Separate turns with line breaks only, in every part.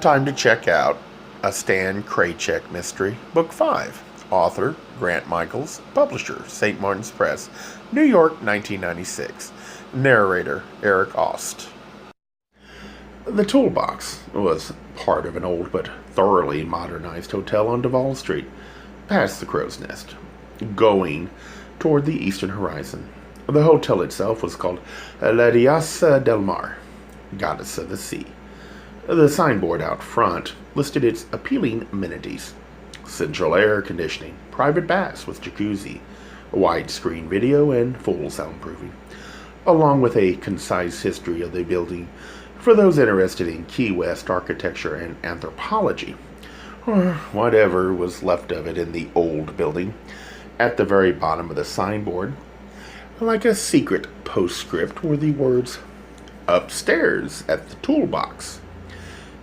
time to check out a Stan Kraychik mystery, Book 5. Author, Grant Michaels. Publisher, St. Martin's Press, New York, 1996. Narrator, Eric Aust. The Toolbox was part of an old but thoroughly modernized hotel on Duval Street, past the Crow's Nest, going toward the eastern horizon. The hotel itself was called La Diosa del Mar, Goddess of the Sea. The signboard out front listed its appealing amenities: central air conditioning, private baths with jacuzzi, widescreen video, and full soundproofing, along with a concise history of the building for those interested in Key West architecture and anthropology, or whatever was left of it in the old building. At the very bottom of the signboard, like a secret postscript, were the words, "Upstairs at the Toolbox."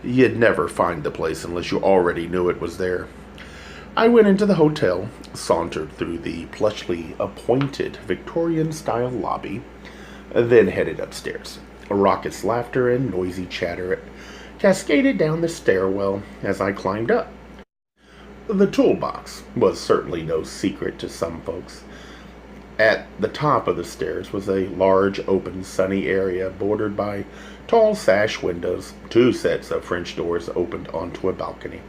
You'd never find the place unless you already knew it was there. I went into the hotel, sauntered through the plushly appointed Victorian-style lobby, then headed upstairs. Raucous laughter and noisy chatter cascaded down the stairwell as I climbed up. The Toolbox was certainly no secret to some folks. At the top of the stairs was a large, open, sunny area bordered by tall sash windows. Two sets of French doors opened onto a balcony.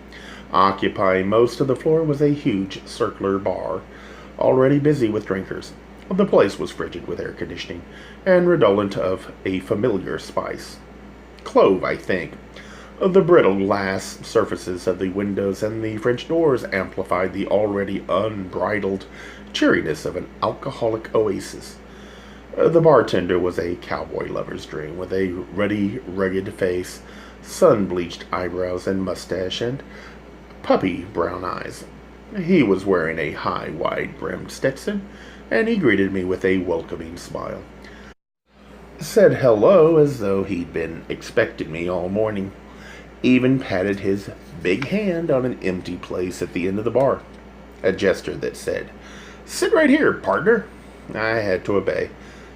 Occupying most of the floor was a huge circular bar, already busy with drinkers. The place was frigid with air conditioning and redolent of a familiar spice. Clove, I think. The brittle glass surfaces of the windows and the French doors amplified the already unbridled cheeriness of an alcoholic oasis. The bartender was a cowboy lover's dream, with a ruddy, rugged face, sun-bleached eyebrows and mustache, and puppy brown eyes. He was wearing a high, wide-brimmed Stetson, and he greeted me with a welcoming smile. Said hello as though he'd been expecting me all morning. Even patted his big hand on an empty place at the end of the bar, a gesture that said, "Sit right here, partner." I had to obey.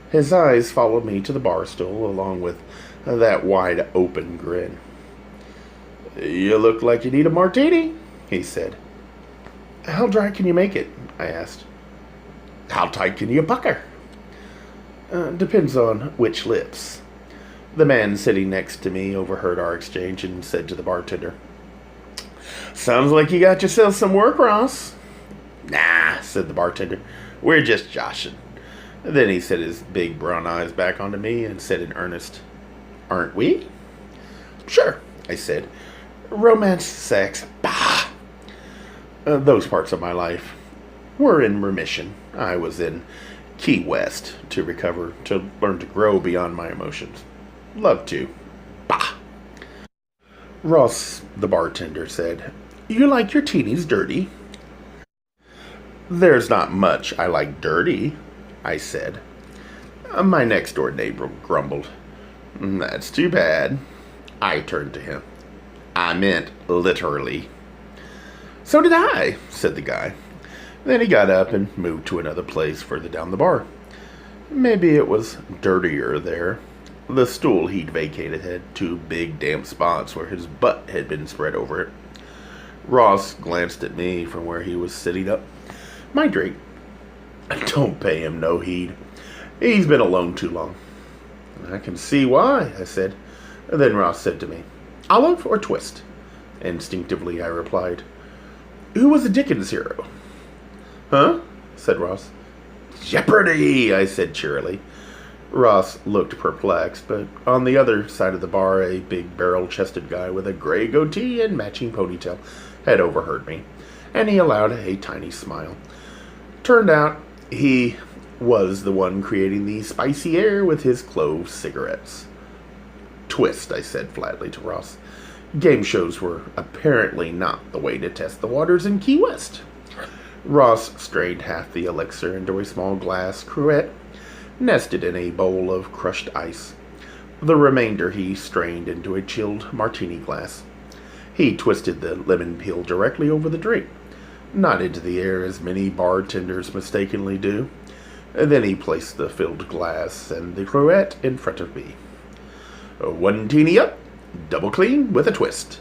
His eyes followed me to the bar stool, along with that wide-open grin. "You look like you need a martini," he said. "How dry can you make it?" I asked. "How tight can you pucker?" Depends on which lips." The man sitting next to me overheard our exchange and said to the bartender, "Sounds like you got yourself some work, Ross." "Nah," said the bartender. "We're just joshing." Then he set his big brown eyes back onto me and said in earnest, "Aren't we?" "Sure," I said. "Romance, sex, bah!" Those parts of my life were in remission. I was in Key West to recover, to learn to grow beyond my emotions. Love to. Bah! Ross, the bartender, said, "You like your teenies dirty?" "There's not much I like dirty," I said. My next-door neighbor grumbled. "That's too bad." I turned to him. "I meant literally." "So did I," said the guy. Then he got up and moved to another place further down the bar. Maybe it was dirtier there. The stool he'd vacated had two big damp spots where his butt had been spread over it. Ross glanced at me from where he was sitting up. "My drink." "Don't pay him no heed. He's been alone too long." "I can see why," I said. Then Ross said to me, "Olive or twist?" Instinctively I replied, "Who was the Dickens hero?" "Huh?" said Ross. "Jeopardy!" I said cheerily. Ross looked perplexed, but on the other side of the bar, a big barrel-chested guy with a gray goatee and matching ponytail had overheard me, and he allowed a tiny smile. Turned out he was the one creating the spicy air with his clove cigarettes. "Twist," I said flatly to Ross. Game shows were apparently not the way to test the waters in Key West. Ross strained half the elixir into a small glass cruet, nested in a bowl of crushed ice. The remainder he strained into a chilled martini glass. He twisted the lemon peel directly over the drink, not into the air as many bartenders mistakenly do. Then he placed the filled glass and the cruet in front of me. "One teeny up, double clean with a twist."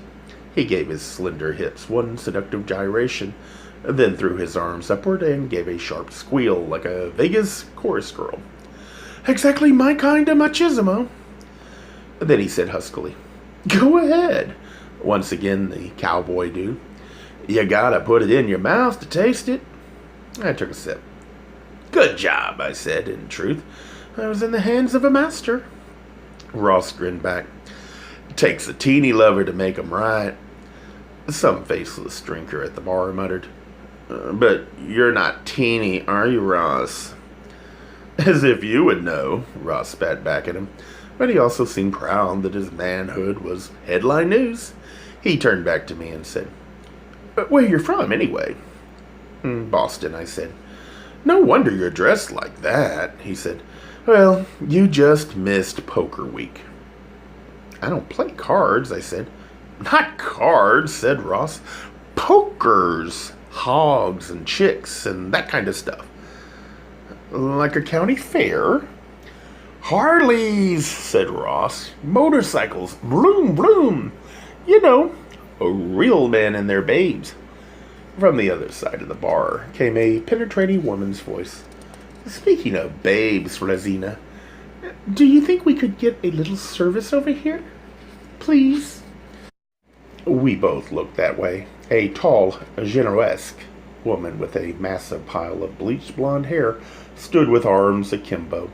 He gave his slender hips one seductive gyration, then threw his arms upward and gave a sharp squeal like a Vegas chorus girl. "Exactly my kind of machismo." Then he said huskily, "Go ahead." Once again, the cowboy do. "You gotta put it in your mouth to taste it." I took a sip. "Good job," I said. In truth, I was in the hands of a master. Ross grinned back. "Takes a teeny lover to make 'em right." Some faceless drinker at the bar muttered, "But you're not teeny, are you, Ross?" "As if you would know," Ross spat back at him. But he also seemed proud that his manhood was headline news. He turned back to me and said, "Where you're from, anyway?" "Boston," I said. "No wonder you're dressed like that," he said. "Well, you just missed poker week." "I don't play cards," I said. "Not cards," said Ross. "Pokers. Hogs and chicks and that kind of stuff." "Like a county fair?" "Harleys," said Ross. "Motorcycles. Bloom, bloom. You know, real men and their babes." From the other side of the bar came a penetrating woman's voice. "Speaking of babes, Rosina, do you think we could get a little service over here? Please?" We both looked that way. A tall, Genoesque woman with a massive pile of bleached blonde hair stood with arms akimbo,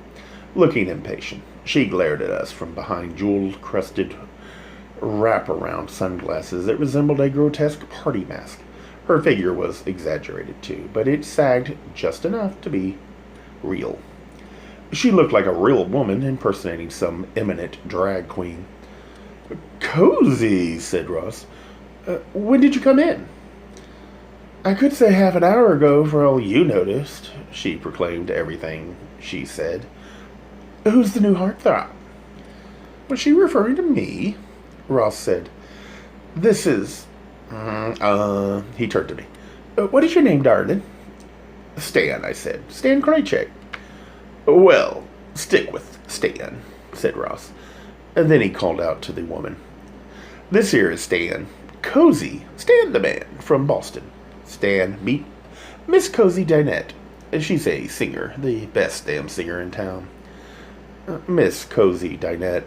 looking impatient. She glared at us from behind jewel-crusted wraparound sunglasses that resembled a grotesque party mask. Her figure was exaggerated too, but it sagged just enough to be real. She looked like a real woman impersonating some eminent drag queen. "Cozy," said Ross. "When did you come in?" "I could say half an hour ago for all you noticed," she proclaimed everything she said. "Who's the new heartthrob?" "Was she referring to me?" Ross said. "This is... He turned to me. "What is your name, darling?" "Stan," I said. "Stan Kraychik." "Well, stick with Stan," said Ross. And then he called out to the woman. "This here is Stan. Cozy. Stan the man from Boston. Stan, meet Miss Cozy Dinette. She's a singer, the best damn singer in town." Miss Cozy Dinette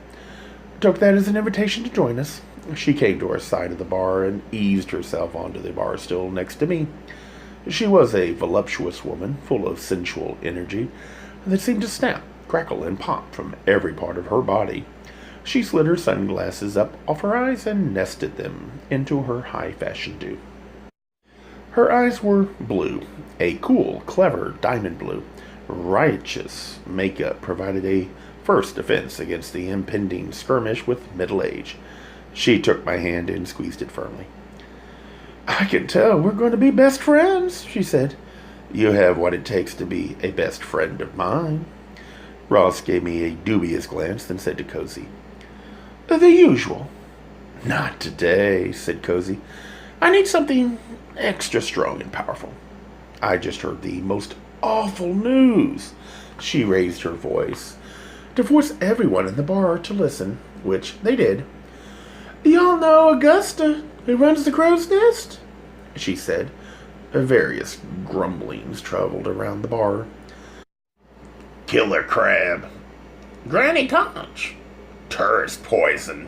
took that as an invitation to join us. She came to our side of the bar and eased herself onto the bar stool next to me. She was a voluptuous woman, full of sensual energy that seemed to snap, crackle, and pop from every part of her body. She slid her sunglasses up off her eyes and nested them into her high-fashion do. Her eyes were blue, a cool, clever diamond blue. Righteous makeup provided a first defense against the impending skirmish with middle age. She took my hand and squeezed it firmly. "I can tell we're going to be best friends," she said. "You have what it takes to be a best friend of mine." Ross gave me a dubious glance, then said to Cozy, "The usual." "Not today," said Cozy. "I need something extra strong and powerful. I just heard the most awful news." She raised her voice to force everyone in the bar to listen, which they did. "Y'all know Augusta, who runs the Crow's Nest?" she said. Various grumblings traveled around the bar. "Killer crab. Granny Conch. Tourist poison."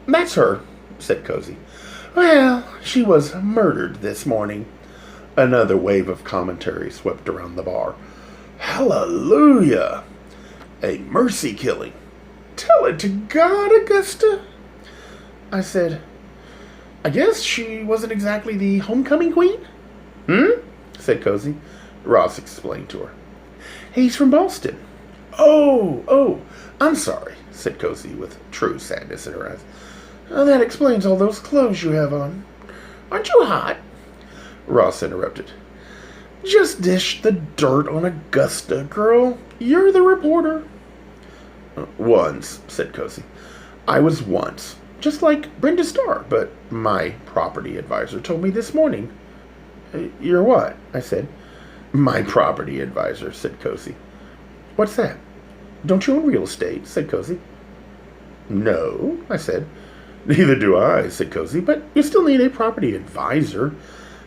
"That's her," said Cozy. "Well, she was murdered this morning." Another wave of commentary swept around the bar. "Hallelujah! A mercy killing. Tell it to God, Augusta." I said, "I guess she wasn't exactly the homecoming queen?" said Cozy. Ross explained to her. "He's from Boston." Oh, I'm sorry," said Cozy with true sadness in her eyes. "That explains all those clothes you have on. Aren't you hot?" Ross interrupted. "Just dish the dirt on Augusta, girl. You're the reporter." "Once," said Cozy. "I was once. Just like Brenda Starr, but my property advisor told me this morning." "You're what?" I said. "My property advisor," said Cozy. "What's that? Don't you own real estate?" said Cozy. "No," I said. Neither do I, said Cozy, but you still need a property advisor.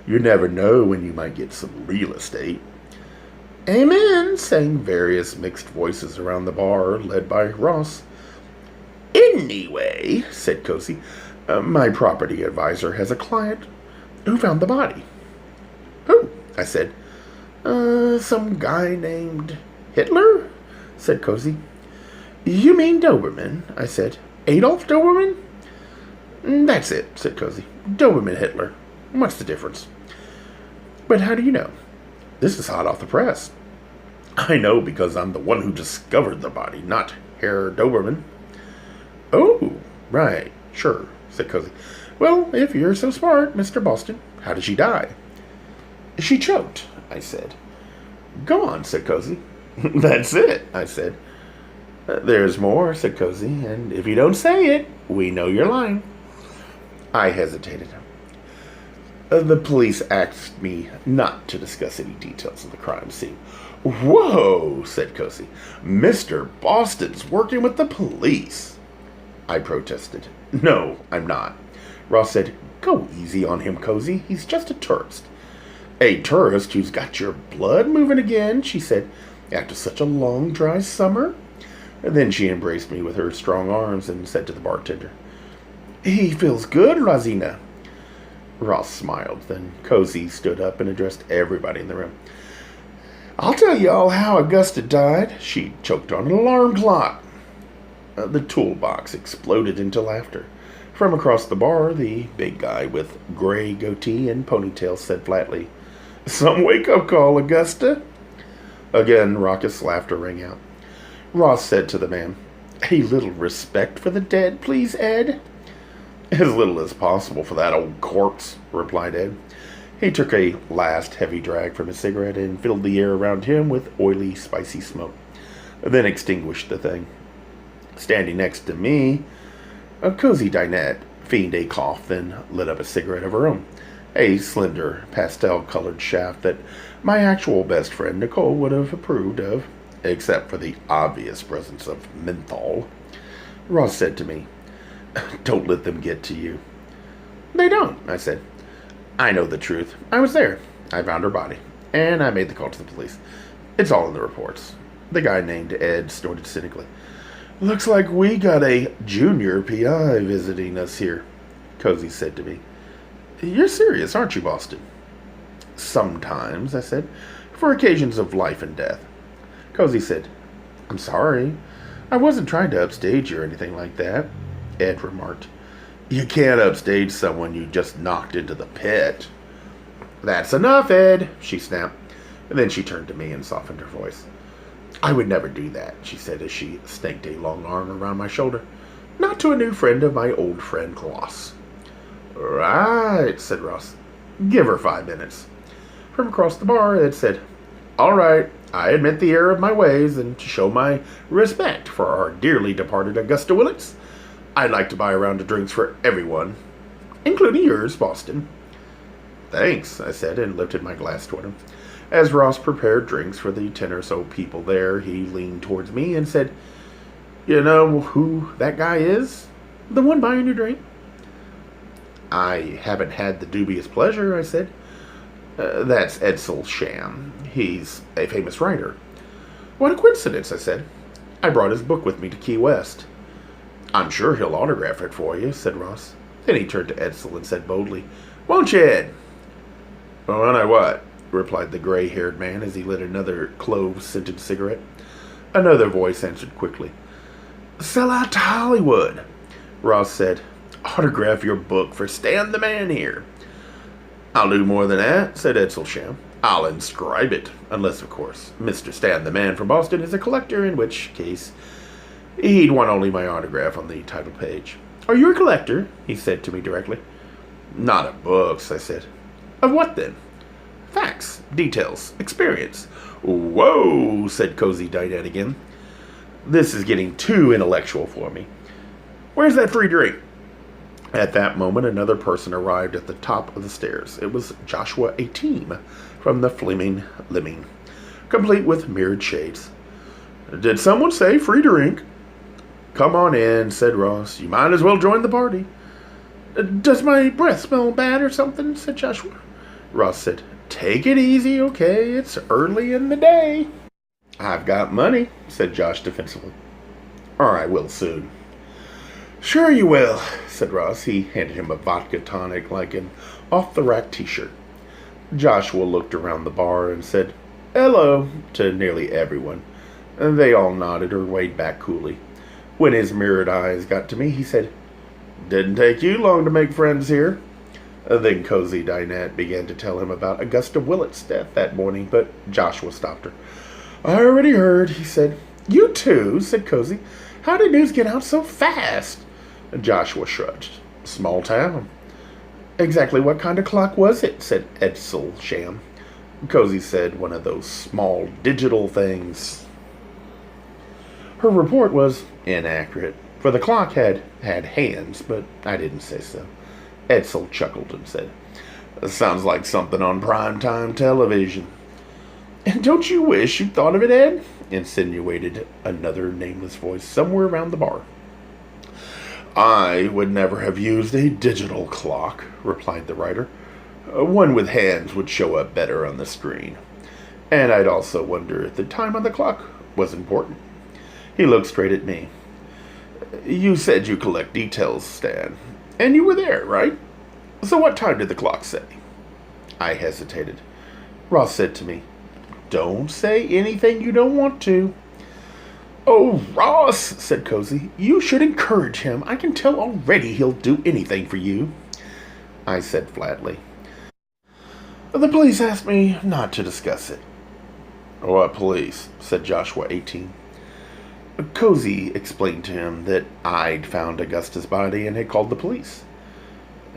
You never know when you might get some real estate. Amen, sang various mixed voices around the bar, led by Ross. Anyway, said Cozy, my property advisor has a client who found the body. Who? I said. Some guy named Hitler? Said Cozy. You mean Doberman? I said. Adolf Doberman? That's it, said Cozy. Doberman Hitler. What's the difference? But how do you know? This is hot off the press. I know because I'm the one who discovered the body, not Herr Doberman. Oh, right, sure, said Cozy. Well, if you're so smart, Mr. Boston, how did she die? She choked, I said. Go on, said Cozy. That's it, I said. There's more, said Cozy, and if you don't say it, we know you're lying. I hesitated. The police asked me not to discuss any details of the crime scene. Whoa, said Cozy. Mr. Boston's working with the police. I protested. No, I'm not. Ross said, Go easy on him, Cozy. He's just a tourist. A tourist who's got your blood moving again, she said, after such a long, dry summer. And then she embraced me with her strong arms and said to the bartender, He feels good, Rosina. Ross smiled. Then Cozy stood up and addressed everybody in the room. I'll tell you all how Augusta died. She choked on an alarm clock. The toolbox exploded into laughter. From across the bar, the big guy with gray goatee and ponytail said flatly, Some wake-up call, Augusta. Again, raucous laughter rang out. Ross said to the man, A little respect for the dead, please, Ed. As little as possible for that old corpse, replied Ed. He took a last heavy drag from his cigarette and filled the air around him with oily, spicy smoke, then extinguished the thing. Standing next to me, a Cozy dinette feigned a cough, then lit up a cigarette of her own, a slender, pastel-colored shaft that my actual best friend Nicole would have approved of, except for the obvious presence of menthol. Ross said to me, Don't let them get to you. They don't, I said. I know the truth. I was there. I found her body, and I made the call to the police. It's all in the reports. The guy named Ed snorted cynically. Looks like we got a junior PI visiting us here, Cozy said to me. You're serious, aren't you, Boston? Sometimes, I said, for occasions of life and death. Cozy said, I'm sorry. I wasn't trying to upstage you or anything like that, Ed remarked. You can't upstage someone you just knocked into the pit. That's enough, Ed, she snapped. And then she turned to me and softened her voice. I would never do that, she said as she snaked a long arm around my shoulder. Not to a new friend of my old friend Ross. Right, said Ross. Give her 5 minutes. From across the bar, Ed said, All right, I admit the error of my ways, and to show my respect for our dearly departed Augusta Willitt, I'd like to buy a round of drinks for everyone, including yours, Boston. Thanks, I said, and lifted my glass toward him. As Ross prepared drinks for the 10 or so people there, he leaned towards me and said, You know who that guy is? The one buying your drink? I haven't had the dubious pleasure, I said. That's Edsel Sham. He's a famous writer. What a coincidence, I said. I brought his book with me to Key West. I'm sure he'll autograph it for you, said Ross. Then he turned to Edsel and said boldly, Won't you, Ed? Won't I what? Replied the gray-haired man as he lit another clove-scented cigarette. Another voice answered quickly. Sell out to Hollywood. Ross said, Autograph your book for Stan the Man here. I'll do more than that, said Edsel Sham. I'll inscribe it, unless, of course, Mr. Stan the Man from Boston is a collector, in which case he'd want only my autograph on the title page. Are you a collector? He said to me directly. Not of books, I said. Of what then? Facts, details, experience. Whoa, said Cozy Dinette again. This is getting too intellectual for me. Where's that free drink? At that moment, another person arrived at the top of the stairs. It was Joshua Ateem from the Fleming Lemming, complete with mirrored shades. Did someone say free drink? Come on in, said Ross. You might as well join the party. Does my breath smell bad or something? Said Joshua. Ross said, take it easy, okay? It's early in the day. I've got money, said Josh defensively. Or I will soon. Sure you will, said Ross. He handed him a vodka tonic like an off-the-rack t-shirt. Joshua looked around the bar and said, hello, to nearly everyone. They all nodded or waved back coolly. When his mirrored eyes got to me, he said, didn't take you long to make friends here. Then Cozy Dinette began to tell him about Augusta Willitt's death that morning, but Joshua stopped her. I already heard, he said. You too, said Cozy. How did news get out so fast? Joshua shrugged. Small town. Exactly what kind of clock was it? Said Edsel Sham. Cozy said one of those small digital things. Her report was inaccurate, for the clock had hands, but I didn't say so. Edsel chuckled and said, sounds like something on primetime television. And don't you wish you'd thought of it, Ed? Insinuated another nameless voice somewhere around the bar. I would never have used a digital clock, replied the writer. One with hands would show up better on the screen. And I'd also wonder if the time on the clock was important. He looked straight at me. You said you collect details, Stan. And you were there, right? So what time did the clock say? I hesitated. Ross said to me, don't say anything you don't want to. Oh, Ross, said Cozy, you should encourage him. I can tell already he'll do anything for you. I said flatly, the police asked me not to discuss it. What police? Said Joshua, 18. Cozy explained to him that I'd found Augusta's body and had called the police.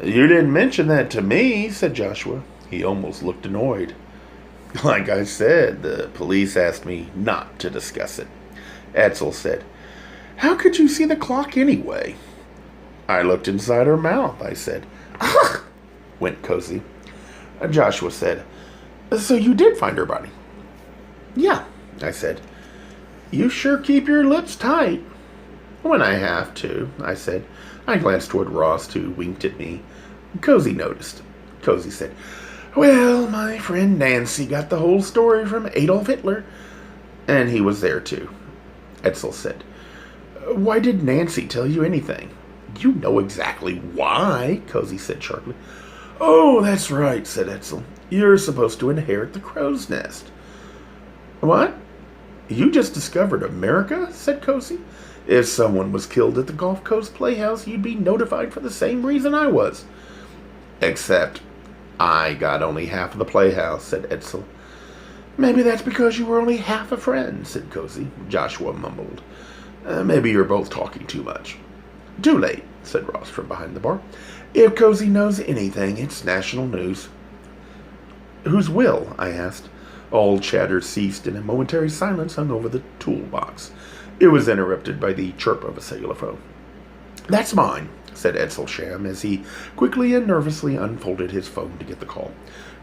You didn't mention that to me, said Joshua. He almost looked annoyed. Like I said, the police asked me not to discuss it. Edsel said, how could you see the clock anyway? I looked inside her mouth, I said. Ugh, went Cozy. Joshua said, so you did find her body? Yeah, I said. You sure keep your lips tight. When I have to, I said. I glanced toward Ross, who winked at me. Cozy noticed. Cozy said, well, my friend Nancy got the whole story from Adolf Hitler. And he was there, too. Edsel said, why did Nancy tell you anything? You know exactly why, Cozy said sharply. Oh, that's right, said Edsel. You're supposed to inherit the crow's nest. What? You just discovered America, said Cozy. If someone was killed at the Gulf Coast Playhouse, you'd be notified for the same reason I was. Except I got only half of the playhouse, said Edsel. Maybe that's because you were only half a friend, said Cozy. Joshua mumbled. Maybe you're both talking too much. Too late, said Ross from behind the bar. If Cozy knows anything, it's national news. Whose will? I asked. All chatter ceased and a momentary silence hung over the toolbox. It was interrupted by the chirp of a cellular phone. That's mine, said Edsel Sham as he quickly and nervously unfolded his phone to get the call.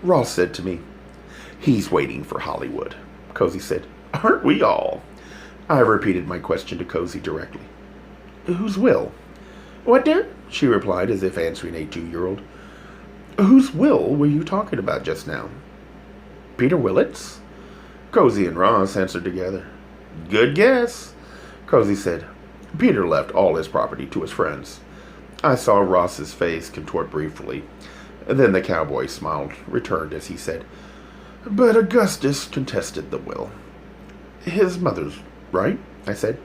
Ross said to me, he's waiting for Hollywood. Cozy said, aren't we all? I repeated my question to Cozy directly. Whose will? What, dear? She replied as if answering a 2-year-old. Whose will were you talking about just now? Peter Willett's? Cozy and Ross answered together. Good guess. Cozy said, Peter left all his property to his friends. I saw Ross's face contort briefly. Then the cowboy smile returned as he said, but Augustus contested the will. His mother's, right? I said.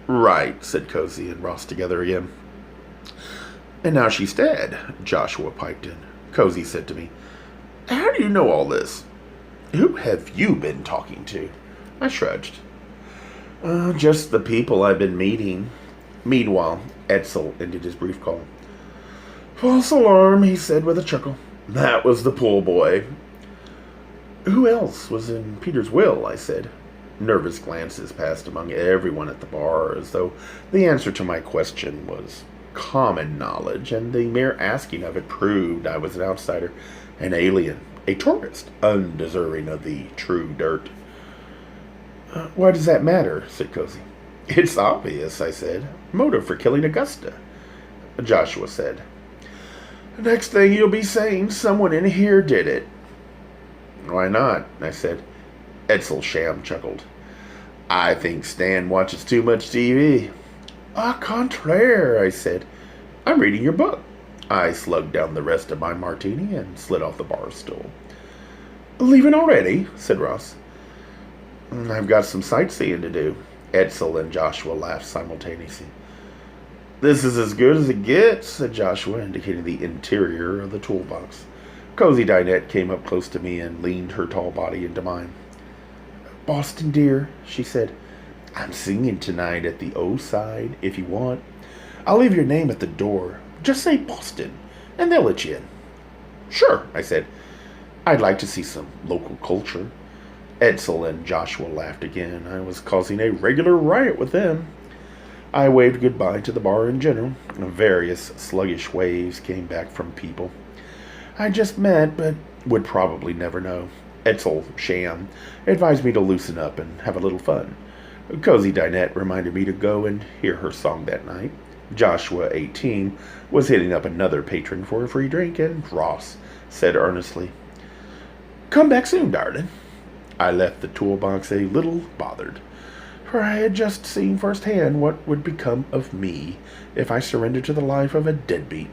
Right, said Cozy and Ross together again. And now she's dead, Joshua piped in. Cozy said to me, how do you know all this? Who have you been talking to? I shrugged. Just the people I've been meeting. Meanwhile, Edsel ended his brief call. False alarm, he said with a chuckle. That was the pool boy. Who else was in Peter's will? I said. Nervous glances passed among everyone at the bar, as though the answer to my question was common knowledge, and the mere asking of it proved I was an outsider, an alien, a tourist, undeserving of the true dirt. Why does that matter? Said Cozy. It's obvious, I said. Motive for killing Augusta. Joshua said, The next thing you'll be saying, someone in here did it. Why not? I said. Edsel Sham chuckled. I think Stan watches too much TV. Au contraire, I said. I'm reading your book. I slugged down the rest of my martini and slid off the bar stool. Leaving already? Said Ross. I've got some sightseeing to do. Edsel and Joshua laughed simultaneously. This is as good as it gets, said Joshua, indicating the interior of the toolbox. Cozy Dinette came up close to me and leaned her tall body into mine. Boston, dear, she said. I'm singing tonight at the O side, if you want. I'll leave your name at the door. Just say Boston, and they'll let you in. Sure, I said. I'd like to see some local culture. Edsel and Joshua laughed again. I was causing a regular riot with them. I waved goodbye to the bar in general. Various sluggish waves came back from people I just met, but would probably never know. Edsel Sham advised me to loosen up and have a little fun. Cozy Dinette reminded me to go and hear her song that night. Joshua, 18, was hitting up another patron for a free drink, and Ross said earnestly, Come back soon, darling. I left the toolbox a little bothered, for I had just seen firsthand what would become of me if I surrendered to the life of a deadbeat.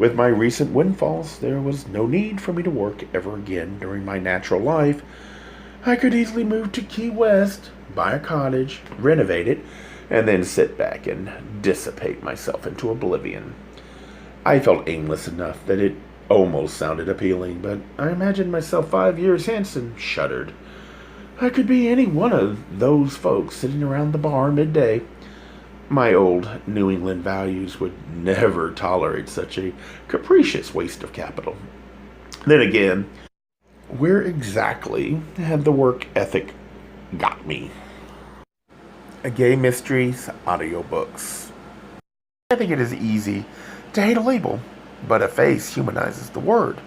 With my recent windfalls, there was no need for me to work ever again during my natural life. I could easily move to Key West, buy a cottage, renovate it, and then sit back and dissipate myself into oblivion. I felt aimless enough that it almost sounded appealing, but I imagined myself 5 years hence and shuddered. I could be any one of those folks sitting around the bar midday. My old New England values would never tolerate such a capricious waste of capital. Then again, where exactly had the work ethic got me? Gay Mysteries audiobooks. I think it is easy to hate a label, but a face humanizes the word.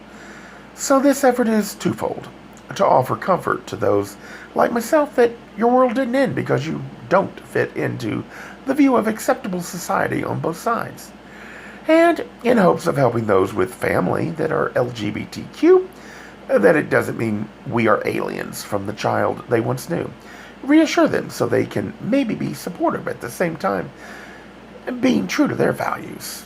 So this effort is twofold. To offer comfort to those like myself that your world didn't end because you don't fit into the view of acceptable society on both sides. And in hopes of helping those with family that are LGBTQ, that it doesn't mean we are aliens from the child they once knew. Reassure them so they can maybe be supportive at the same time, being true to their values.